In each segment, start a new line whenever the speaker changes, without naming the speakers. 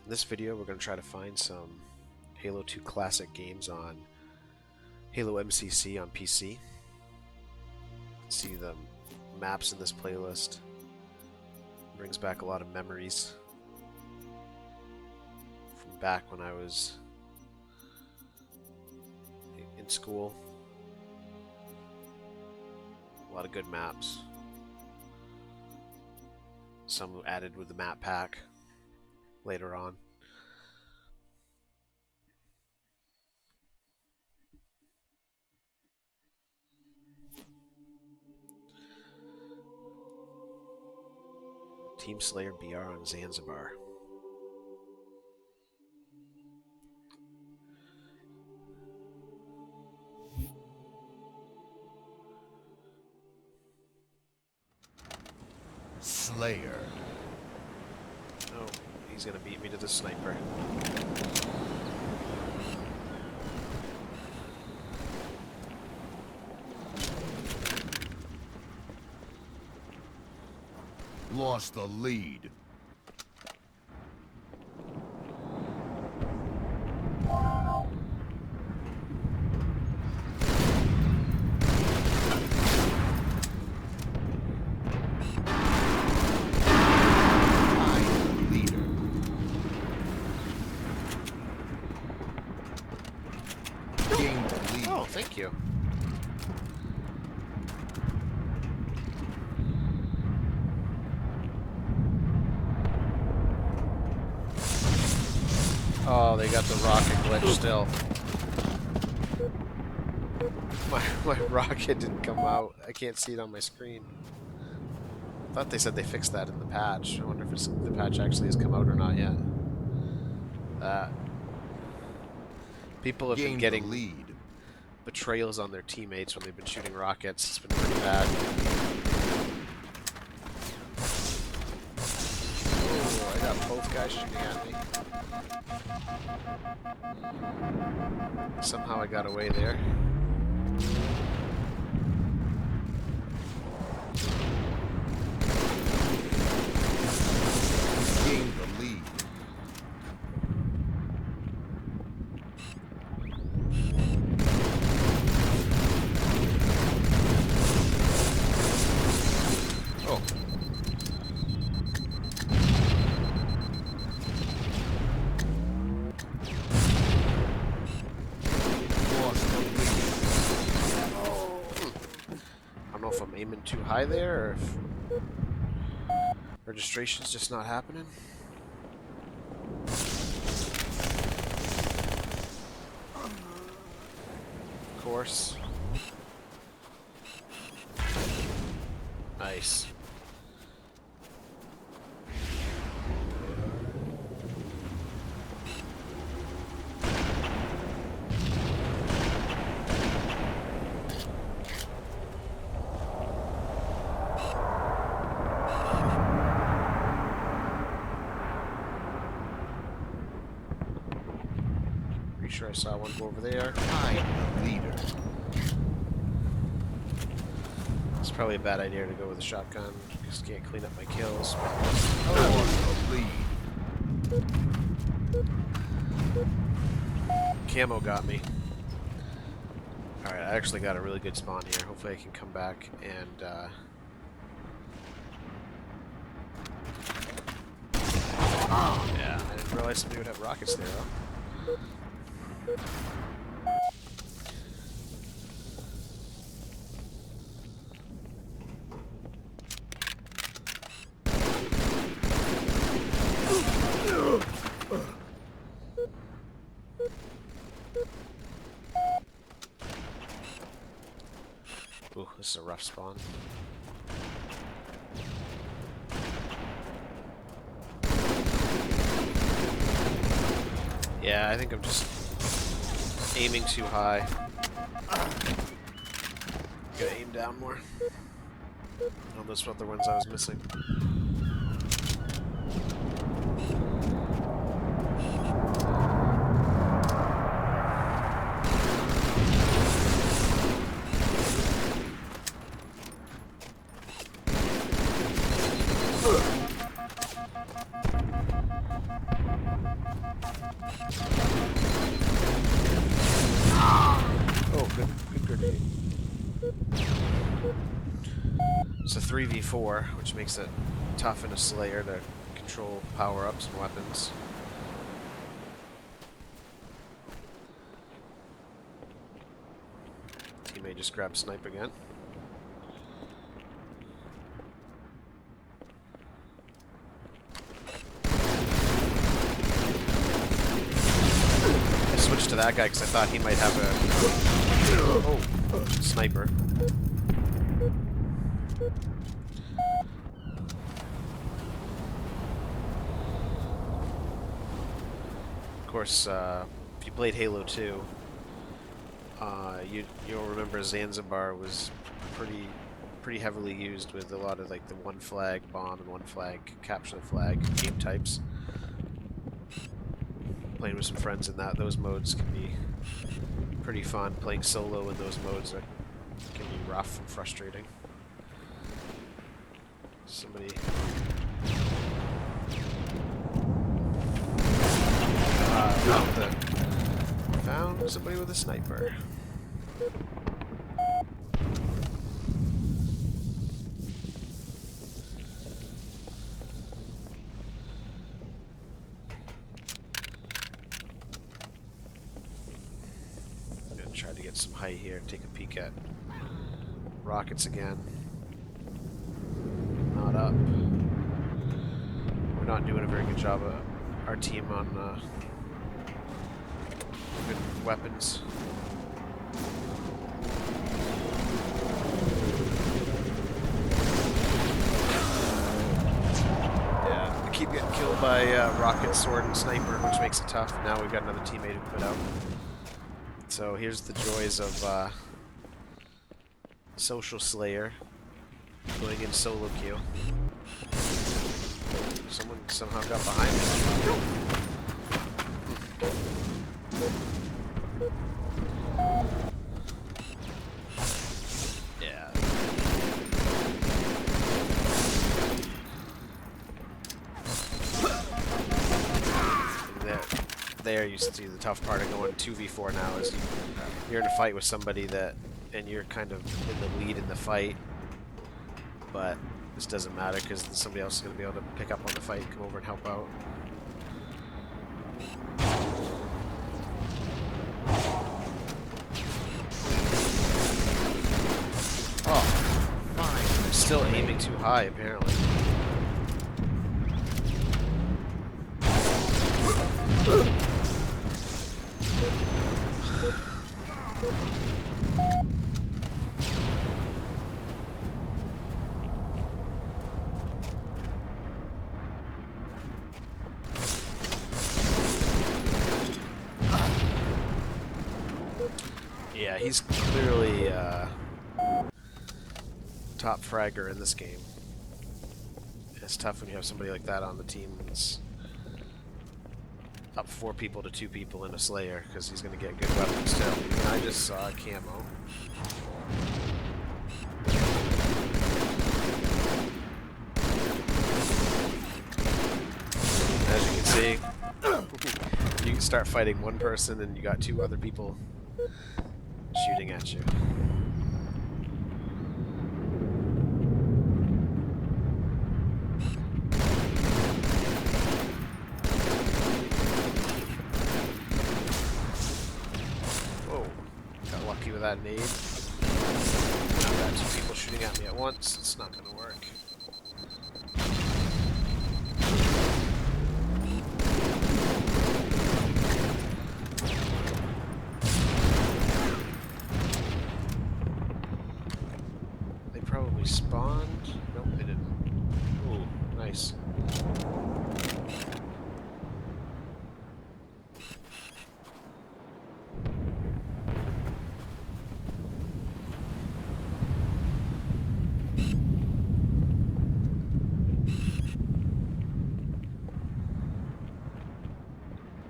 In this video, we're going to try to find some Halo 2 classic games on Halo MCC on PC. See the maps in this playlist. Brings back a lot of memories from back when I was in school. A lot of good maps. Some added with the map pack later on. Team Slayer BR on Zanzibar.
Slayer.
Oh, he's gonna beat me to the sniper.
Lost the lead.
Oh, thank you. Oh, they got the rocket glitch still. My rocket didn't come out. I can't see it on my screen. I thought they said they fixed that in the patch. I wonder if the patch actually has come out or not yet. People have been getting
lead.
betrayals on their teammates when they've been shooting rockets. It's been pretty bad. Oh, I got both guys shooting at me. Somehow I got away there.
Gained the lead.
Oh. I don't know if I'm aiming too high there or if registration's just not happening. Of course. Nice. Pretty sure I saw one go over there.
I'm the leader.
It's probably a bad idea to go with a shotgun. Just can't clean up my kills.
Lost the lead.
Camo got me. Alright, I actually got a really good spawn here. Hopefully I can come back and yeah, I didn't realize somebody would have rockets there though. Ooh, this is a rough spawn. Yeah, I think I'm just aiming too high. Gotta aim down more. Oh, those were the ones I was missing. 3v4, which makes it tough in a Slayer to control power-ups and weapons. Teammate just grabbed snipe again. I switched to that guy because I thought he might have a sniper. Of course, if you played Halo 2, you'll remember Zanzibar was pretty heavily used with a lot of like the one flag bomb and one flag capture the flag game types. Playing with some friends in those modes can be pretty fun. Playing solo in those modes can be rough and frustrating. Somebody found somebody with a sniper. I'm gonna try to get some height here and take a peek at rockets again. Not up. We're not doing a very good job of our team on good weapons. Yeah, we keep getting killed by rocket, sword, and sniper, which makes it tough. Now we've got another teammate who put out. So here's the joys of Social Slayer going in solo queue. Someone somehow got behind me. Yeah. There you see the tough part of going 2v4 now is you're in a fight with somebody and you're kind of in the lead in the fight, but this doesn't matter because somebody else is going to be able to pick up on the fight and come over and help out. Oh, fine. I'm still aiming too high, apparently. Yeah, he's clearly top fragger in this game. It's tough when you have somebody like that on the team that's up 4 people to 2 people in a Slayer, because he's going to get good weapons too. And I just saw a camo. As you can see, you can start fighting one person and you got 2 other people shooting at you. Whoa, got lucky with that nade. I've got 2 people shooting at me at once. It's not going to work. Spawned? Nope, they didn't. Ooh, nice.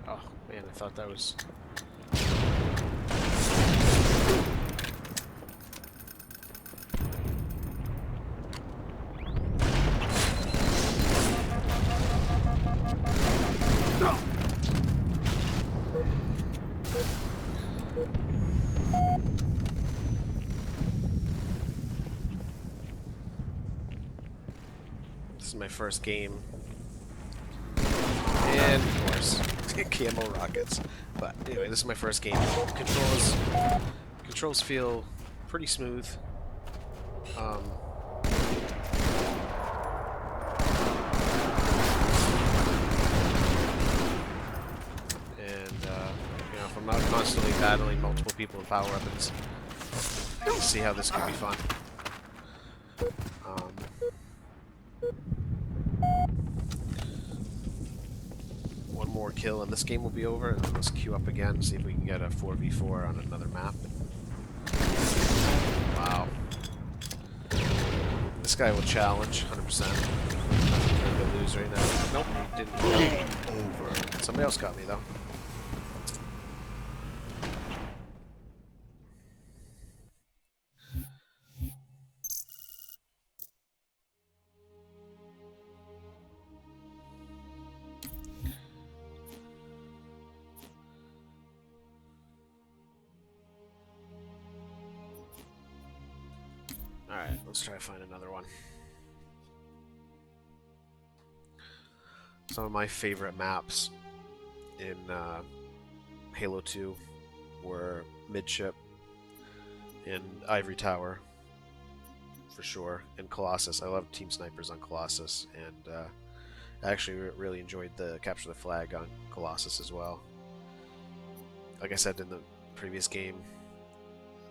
Oh, man, I thought that was... is my first game. And, of course, camo rockets. But anyway, this is my first game. Controls feel pretty smooth. You know, if I'm not constantly battling multiple people with power weapons, let's see how this can be fun. One more kill and this game will be over, and then let's queue up again, see if we can get a 4v4 on another map. Wow. This guy will challenge, 100%. I'm gonna lose right now. Nope, he didn't.
Game over.
Somebody else got me, though. Alright, let's try to find another one. Some of my favorite maps in Halo 2 were Midship and Ivory Tower, for sure, and Colossus. I love Team Snipers on Colossus, and I actually really enjoyed the Capture the Flag on Colossus as well. Like I said in the previous game,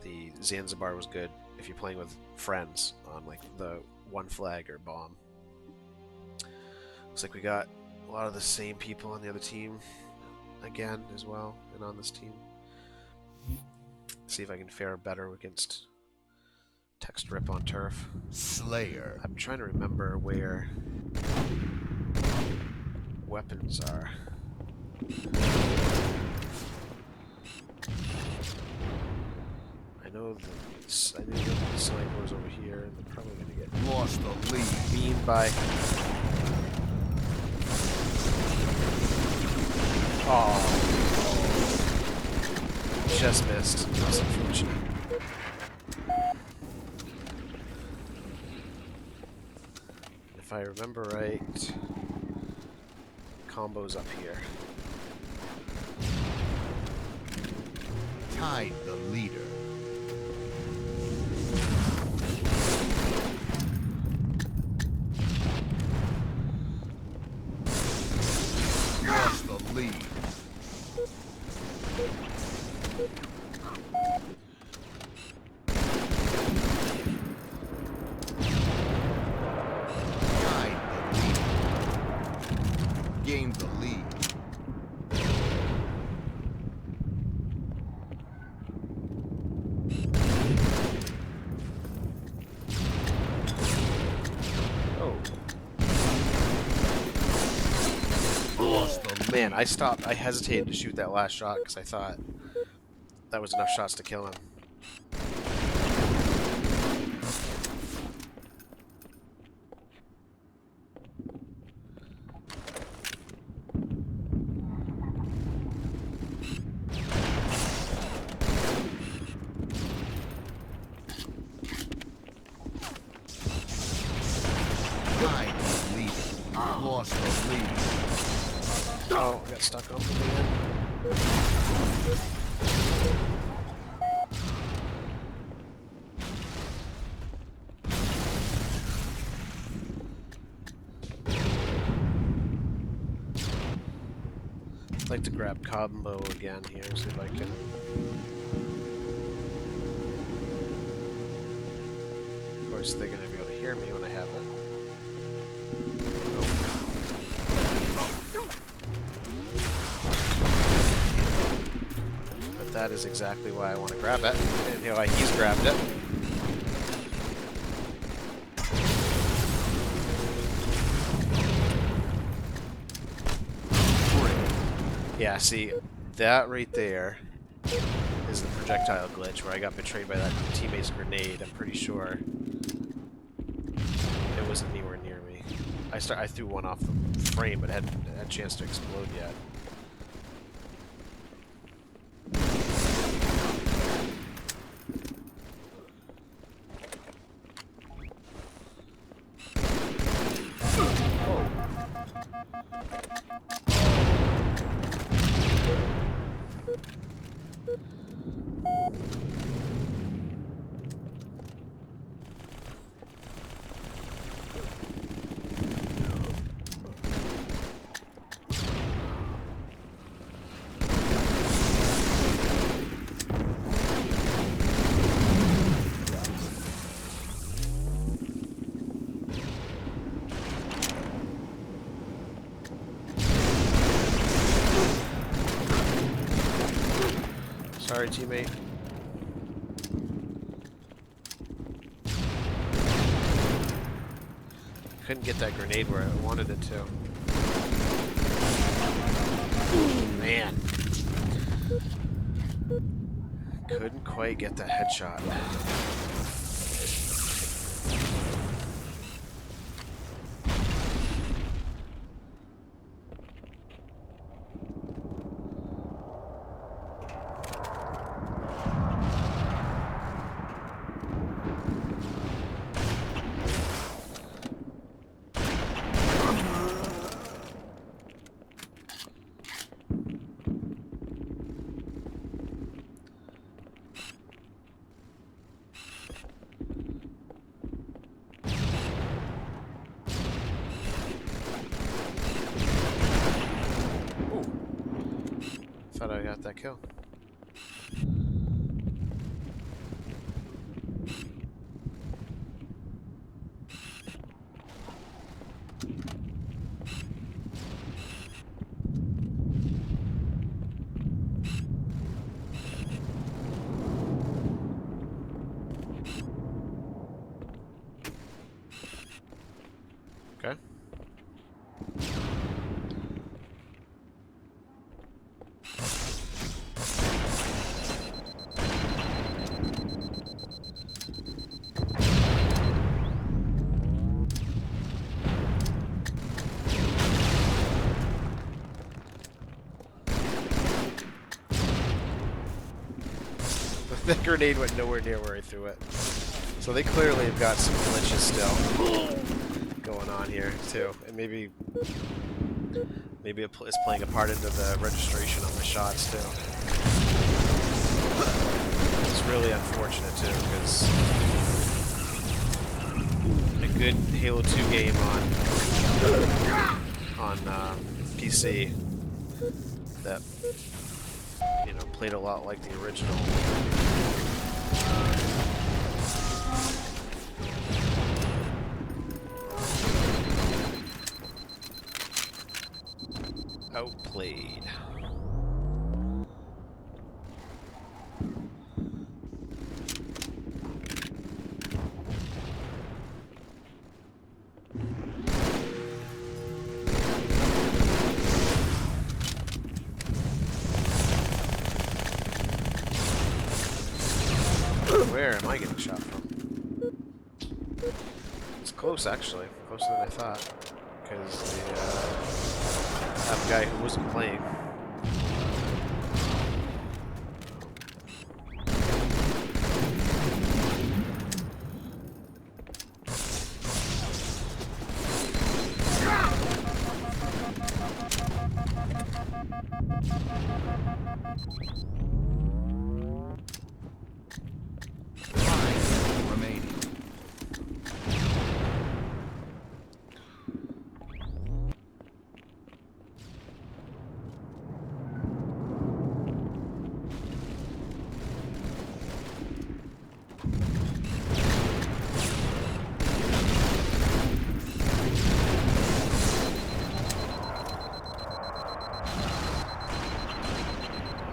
the Zanzibar was good if you're playing with friends on like the one flag or bomb. Looks like we got a lot of the same people on the other team again as well, and on this team. See if I can fare better against Text Rip on turf.
Slayer.
I'm trying to remember where weapons are. I know the sniper is over here, and they're probably going to get
Lost the lead.
beamed by. Oh, just missed. That's unfortunate. If I remember right, combo's up here.
Tied the leader. Lost the lead. Tied the lead. Gained the lead.
Man, I hesitated to shoot that last shot because I thought that was enough shots to kill him.
Tied the lead. Lost the lead.
Oh, I got stuck on the man. I'd like to grab combo again here, see if I can. Of course, they're going to be able to hear me when I have it. But that is exactly why I want to grab it. And you know, he's grabbed it. Yeah, see, that right there is the projectile glitch where I got betrayed by that teammate's grenade. I'm pretty sure it wasn't anywhere near me. I threw one off the frame, but it hadn't had a chance to explode yet. Sorry, teammate. Couldn't get that grenade where I wanted it to. Man. Couldn't quite get that headshot. Thought I got that kill. Okay. The grenade went nowhere near where I threw it. So they clearly have got some glitches still going on here too, and maybe it's playing a part into the registration on my shots too. It's really unfortunate too, because a good Halo 2 game on PC that played a lot like the original. Outplayed. Where am I getting shot from? It's close, actually. Closer than I thought. Because I have a guy who wasn't playing.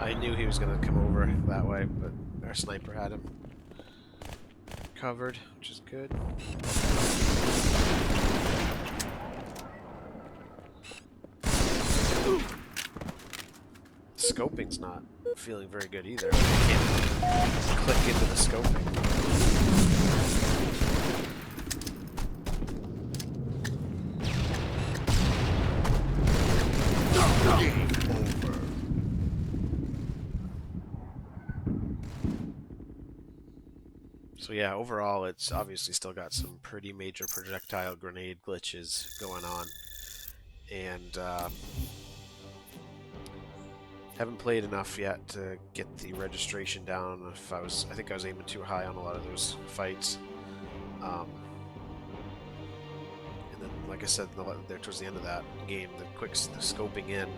I knew he was going to come over that way, but our sniper had him covered, which is good. Scoping's not feeling very good either. I can't click into the scoping. So yeah, overall it's obviously still got some pretty major projectile grenade glitches going on. And haven't played enough yet to get the registration down. I think I was aiming too high on a lot of those fights. And then, like I said, there towards the end of that game, the scoping in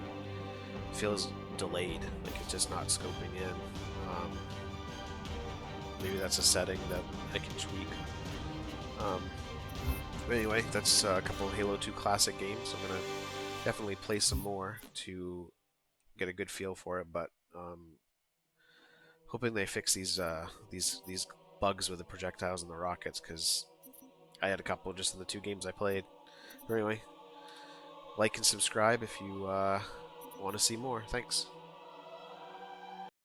feels delayed. Like it's just not scoping in. Maybe that's a setting that I can tweak. But anyway, that's a couple of Halo 2 classic games. I'm gonna definitely play some more to get a good feel for it, but Hoping they fix these bugs with the projectiles and the rockets, because I had a couple just in the 2 games I played. But anyway, like and subscribe if you want to see more. Thanks.